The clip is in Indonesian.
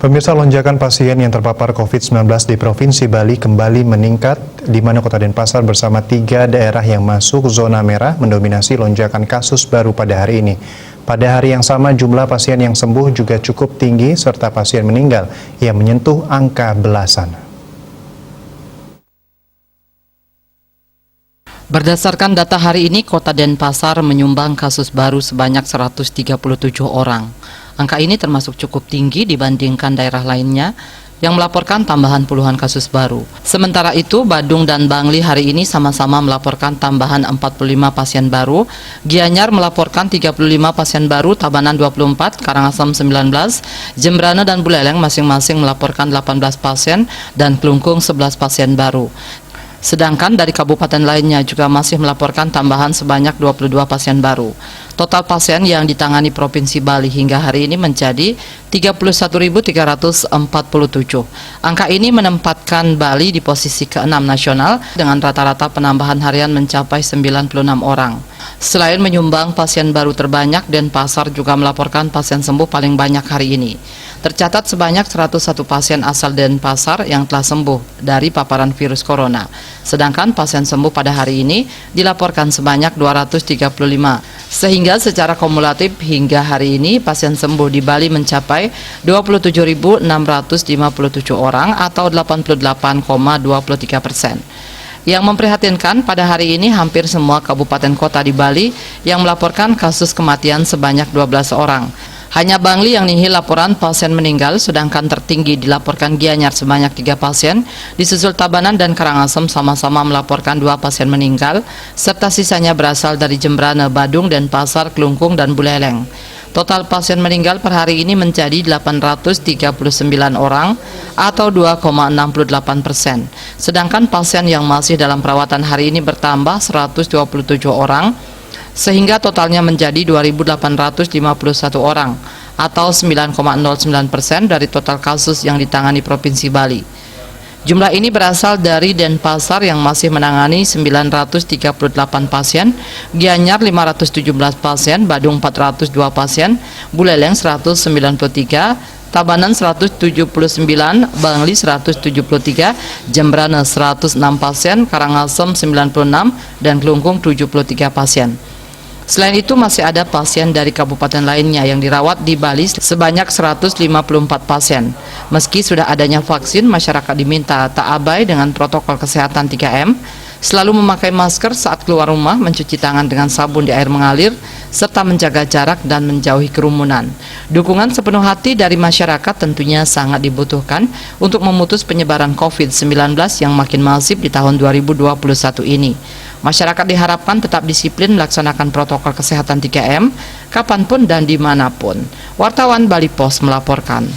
Pemirsa, lonjakan pasien yang terpapar COVID-19 di Provinsi Bali kembali meningkat, di mana Kota Denpasar bersama 3 daerah yang masuk zona merah mendominasi lonjakan kasus baru pada hari ini. Pada hari yang sama, jumlah pasien yang sembuh juga cukup tinggi, serta pasien meninggal yang menyentuh angka belasan. Berdasarkan data hari ini, Kota Denpasar menyumbang kasus baru sebanyak 137 orang. Angka ini termasuk cukup tinggi dibandingkan daerah lainnya yang melaporkan tambahan puluhan kasus baru. Sementara itu, Badung dan Bangli hari ini sama-sama melaporkan tambahan 45 pasien baru. Gianyar melaporkan 35 pasien baru, Tabanan 24, Karangasem 19, Jembrana dan Buleleng masing-masing melaporkan 18 pasien dan Klungkung 11 pasien baru. Sedangkan dari kabupaten lainnya juga masih melaporkan tambahan sebanyak 22 pasien baru. Total pasien yang ditangani Provinsi Bali hingga hari ini menjadi 31.347. Angka ini menempatkan Bali di posisi ke-6 nasional dengan rata-rata penambahan harian mencapai 96 orang. Selain menyumbang pasien baru terbanyak, Denpasar juga melaporkan pasien sembuh paling banyak hari ini. Tercatat sebanyak 101 pasien asal Denpasar yang telah sembuh dari paparan virus corona. Sedangkan pasien sembuh pada hari ini dilaporkan sebanyak 235. Sehingga secara kumulatif hingga hari ini pasien sembuh di Bali mencapai 27.657 orang atau 88,23%. Yang memprihatinkan, pada hari ini hampir semua kabupaten kota di Bali yang melaporkan kasus kematian sebanyak 12 orang. Hanya Bangli yang nihil laporan pasien meninggal, sedangkan tertinggi dilaporkan Gianyar sebanyak 3 pasien, disusul Tabanan dan Karangasem sama-sama melaporkan 2 pasien meninggal, serta sisanya berasal dari Jembrana, Badung, Denpasar, Klungkung, dan Buleleng. Total pasien meninggal per hari ini menjadi 839 orang atau 2,68%. Sedangkan pasien yang masih dalam perawatan hari ini bertambah 127 orang, sehingga totalnya menjadi 2.851 orang atau 9,09% dari total kasus yang ditangani Provinsi Bali. Jumlah ini berasal dari Denpasar yang masih menangani 938 pasien, Gianyar 517 pasien, Badung 402 pasien, Buleleng 193, Tabanan 179, Bangli 173, Jembrana 106 pasien, Karangasem 96, dan Klungkung 73 pasien. Selain itu masih ada pasien dari kabupaten lainnya yang dirawat di Bali sebanyak 154 pasien. Meski sudah adanya vaksin, masyarakat diminta tak abai dengan protokol kesehatan 3M, selalu memakai masker saat keluar rumah, mencuci tangan dengan sabun di air mengalir, serta menjaga jarak dan menjauhi kerumunan. Dukungan sepenuh hati dari masyarakat tentunya sangat dibutuhkan untuk memutus penyebaran COVID-19 yang makin masif di tahun 2021 ini. Masyarakat diharapkan tetap disiplin melaksanakan protokol kesehatan 3M kapanpun dan dimanapun. Wartawan Bali Pos melaporkan.